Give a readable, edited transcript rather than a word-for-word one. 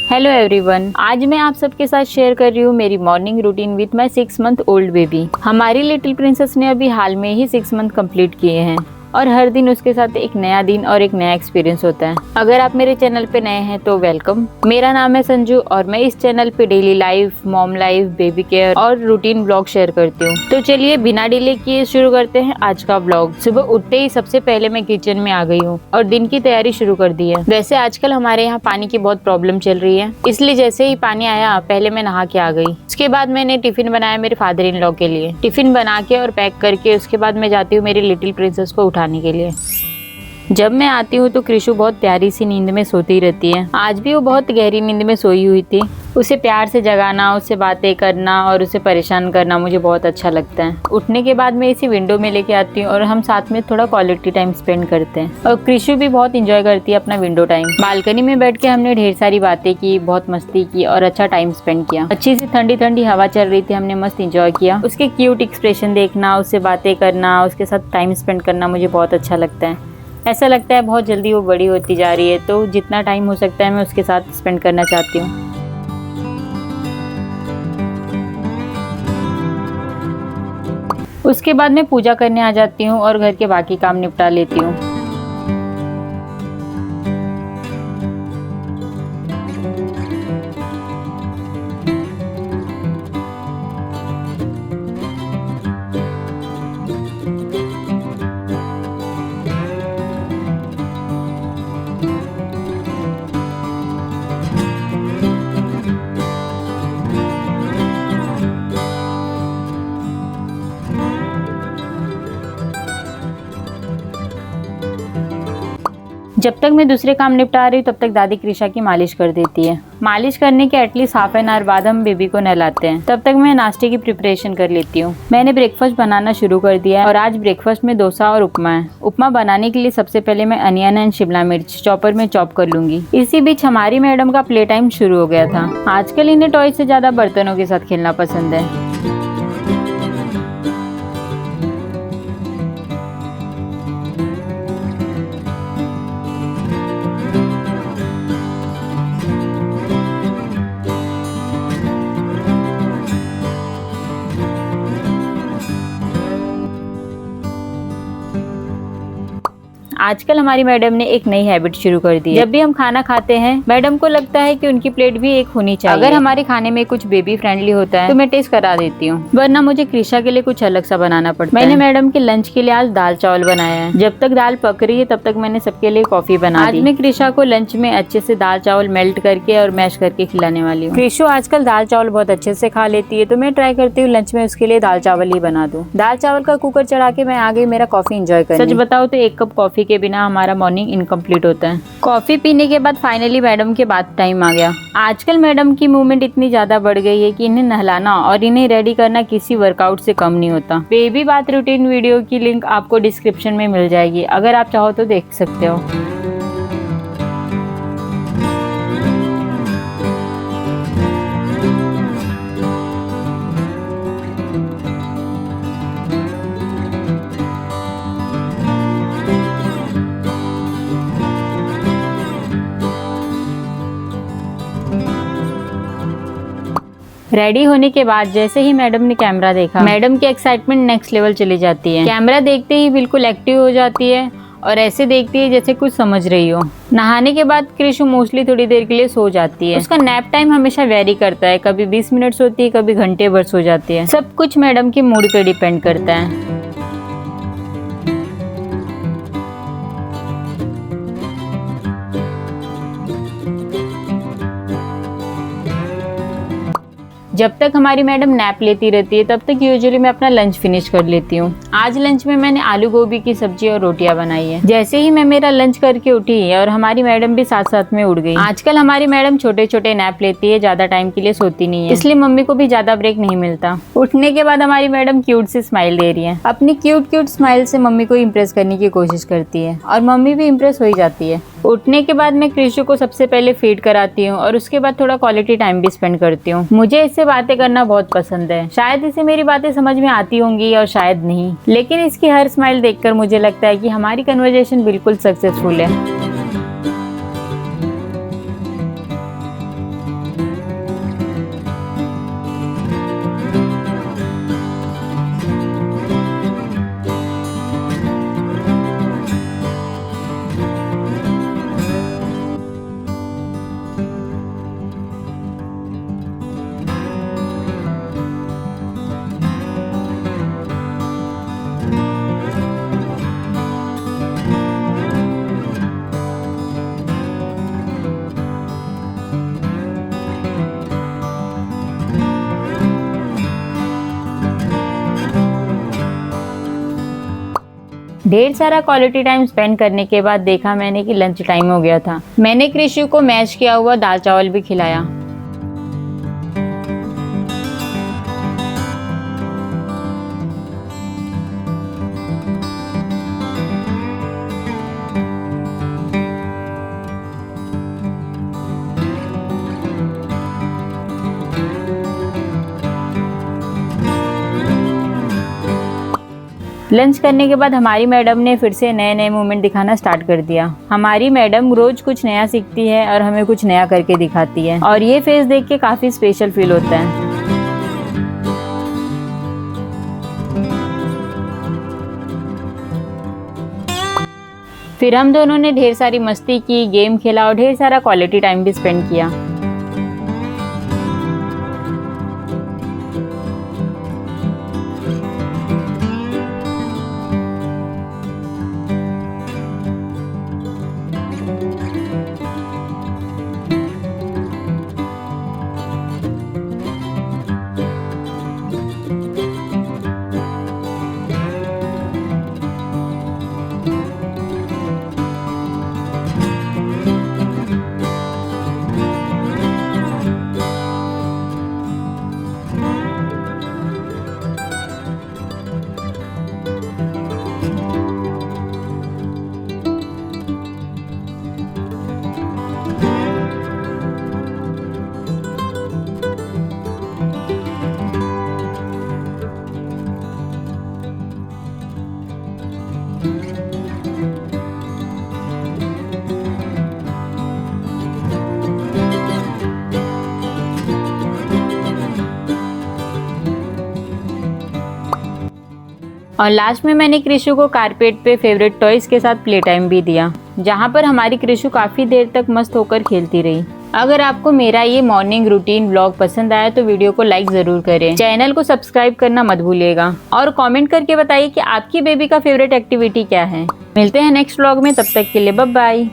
Hello everyone, आज मैं आप सबके साथ शेयर कर रही हूँ मेरी morning routine with my 6 month old baby. हमारी लिटिल प्रिंसेस ने अभी हाल में ही 6 मंथ कंप्लीट किए हैं और हर दिन उसके साथ एक नया दिन और एक नया एक्सपीरियंस होता है। अगर आप मेरे चैनल पे नए हैं तो वेलकम। मेरा नाम है संजू और मैं इस चैनल पे daily life, mom life, baby care और रूटीन ब्लॉग शेयर करती हूँ। तो चलिए बिना डिले किए शुरू करते हैं आज का ब्लॉग। सुबह उठते ही सबसे पहले मैं किचन में आ गई हूँ और दिन की तैयारी शुरू कर दी है। वैसे आजकल हमारे यहाँ पानी की बहुत प्रॉब्लम चल रही है, इसलिए जैसे ही पानी आया पहले मैं नहा के आ गई। उसके बाद मैंने टिफिन बनाया मेरे फादर इन लॉ के लिए। टिफिन बना के और पैक करके उसके बाद मैं जाती हूँ मेरी लिटिल प्रिंसेस को उठाने के लिए। जब मैं आती हूँ तो कृषु बहुत प्यारी सी नींद में सोती रहती है। आज भी वो बहुत गहरी नींद में सोई हुई थी। उसे प्यार से जगाना, उससे बातें करना और उसे परेशान करना मुझे बहुत अच्छा लगता है। उठने के बाद मैं इसे विंडो में लेके आती हूँ और हम साथ में थोड़ा क्वालिटी टाइम स्पेंड करते हैं। और कृषु भी बहुत इंजॉय करती है अपना विंडो टाइम। बालकनी में बैठ के हमने ढेर सारी बातें की, बहुत मस्ती की और अच्छा टाइम स्पेंड किया। अच्छी सी ठंडी ठंडी हवा चल रही थी, हमने मस्त इंजॉय किया। उसके क्यूट एक्सप्रेशन देखना, उससे बातें करना, उसके साथ टाइम स्पेंड करना मुझे बहुत अच्छा लगता है। ऐसा लगता है बहुत जल्दी वो बड़ी होती जा रही है, तो जितना टाइम हो सकता है मैं उसके साथ स्पेंड करना चाहती हूँ। उसके बाद मैं पूजा करने आ जाती हूँ और घर के बाकी काम निपटा लेती हूँ। जब तक मैं दूसरे काम निपटा रही हूँ तब तक दादी कृषा की मालिश कर देती है। मालिश करने के एटलीस्ट हाफ एन आवर बाद हम बेबी को नहलाते हैं। तब तक मैं नाश्ते की प्रिपरेशन कर लेती हूँ। मैंने ब्रेकफास्ट बनाना शुरू कर दिया है और आज ब्रेकफास्ट में डोसा और उपमा है। उपमा बनाने के लिए सबसे पहले मैं अनियन एंड शिमला मिर्च चॉपर में चॉप कर लूंगी। इसी बीच हमारी मैडम का प्ले टाइम शुरू हो गया था। आजकल इन्हें टॉय से ज्यादा बर्तनों के साथ खेलना पसंद है। आजकल हमारी मैडम ने एक नई हैबिट शुरू कर दी है। जब भी हम खाना खाते हैं मैडम को लगता है कि उनकी प्लेट भी एक होनी चाहिए। अगर हमारे खाने में कुछ बेबी फ्रेंडली होता है तो मैं टेस्ट करा देती हूँ, वरना मुझे कृषा के लिए कुछ अलग सा बनाना पड़ता है। मैंने मैडम के लंच के लिए आज दाल चावल बनाया है। जब तक दाल पक रही है तब तक मैंने सबके लिए कॉफी बना दी। आज मैं कृषा को लंच में अच्छे से दाल चावल मेल्ट करके और मैश करके खिलाने वाली हूँ। कृषु आजकल दाल चावल बहुत अच्छे से खा लेती है, तो मैं ट्राई करती हूँ लंच में उसके लिए दाल चावल ही बना दूँ। दाल चावल का कुकर चढ़ा के मैं आ गई मेरा कॉफी एंजॉय करने। सच बताओ तो 1 कप कॉफी के बिना हमारा मॉर्निंग इनकम्प्लीट होता है। कॉफी पीने के बाद फाइनली मैडम के बाद टाइम आ गया। आजकल मैडम की मूवमेंट इतनी ज्यादा बढ़ गई है कि इन्हें नहलाना और इन्हें रेडी करना किसी वर्कआउट से कम नहीं होता। बेबी बाथ रूटीन वीडियो की लिंक आपको डिस्क्रिप्शन में मिल जाएगी, अगर आप चाहो तो देख सकते हो। रेडी होने के बाद जैसे ही मैडम ने कैमरा देखा, मैडम की एक्साइटमेंट नेक्स्ट लेवल चली जाती है। कैमरा देखते ही बिल्कुल एक्टिव हो जाती है और ऐसे देखती है जैसे कुछ समझ रही हो। नहाने के बाद कृषु मोस्टली थोड़ी देर के लिए सो जाती है। उसका नैप टाइम हमेशा वेरी करता है, कभी 20 मिनट सोती है, कभी घंटे भर सो जाती है। सब कुछ मैडम के मूड पे डिपेंड करता है। जब तक हमारी मैडम नैप लेती रहती है तब तक यूजुअली मैं अपना लंच फिनिश कर लेती हूँ। आज लंच में मैंने आलू गोभी की सब्जी और रोटियां बनाई है। जैसे ही मैं मेरा लंच करके उठी और हमारी मैडम भी साथ साथ में उठ गई। आजकल हमारी मैडम छोटे छोटे नैप लेती है, ज्यादा टाइम के लिए सोती नहीं है, इसलिए मम्मी को भी ज्यादा ब्रेक नहीं मिलता। उठने के बाद हमारी मैडम क्यूट सी स्माइल दे रही है। अपनी क्यूट स्माइल से मम्मी को इम्प्रेस करने की कोशिश करती है और मम्मी भी इम्प्रेस हो ही जाती है। उठने के बाद मैं कृषु को सबसे पहले फीड कराती हूँ और उसके बाद थोड़ा क्वालिटी टाइम भी स्पेंड करती हूँ। मुझे इससे बातें करना बहुत पसंद है। शायद इसे मेरी बातें समझ में आती होंगी और शायद नहीं, लेकिन इसकी हर स्माइल देखकर मुझे लगता है कि हमारी कन्वर्सेशन बिल्कुल सक्सेसफुल है। ढेर सारा क्वालिटी टाइम स्पेंड करने के बाद देखा मैंने कि लंच टाइम हो गया था। मैंने कृषु को मैश किया हुआ दाल चावल भी खिलाया। लंच करने के बाद हमारी मैडम ने फिर से नए नए मूवमेंट दिखाना स्टार्ट कर दिया। हमारी मैडम रोज कुछ नया सीखती है और हमें कुछ नया करके दिखाती है और ये फेस देख के काफी स्पेशल फील होता है। फिर हम दोनों ने ढेर सारी मस्ती की, गेम खेला और ढेर सारा क्वालिटी टाइम भी स्पेंड किया। और लास्ट में मैंने कृषु को कारपेट पे फेवरेट टॉयज के साथ प्ले टाइम भी दिया, जहाँ पर हमारी कृषु काफ़ी देर तक मस्त होकर खेलती रही। अगर आपको मेरा ये मॉर्निंग रूटीन व्लॉग पसंद आया तो वीडियो को लाइक ज़रूर करें, चैनल को सब्सक्राइब करना मत भूलिएगा और कमेंट करके बताइए कि आपकी बेबी का फेवरेट एक्टिविटी क्या है। मिलते हैं नेक्स्ट व्लॉग में, तब तक के लिए बाय बाय।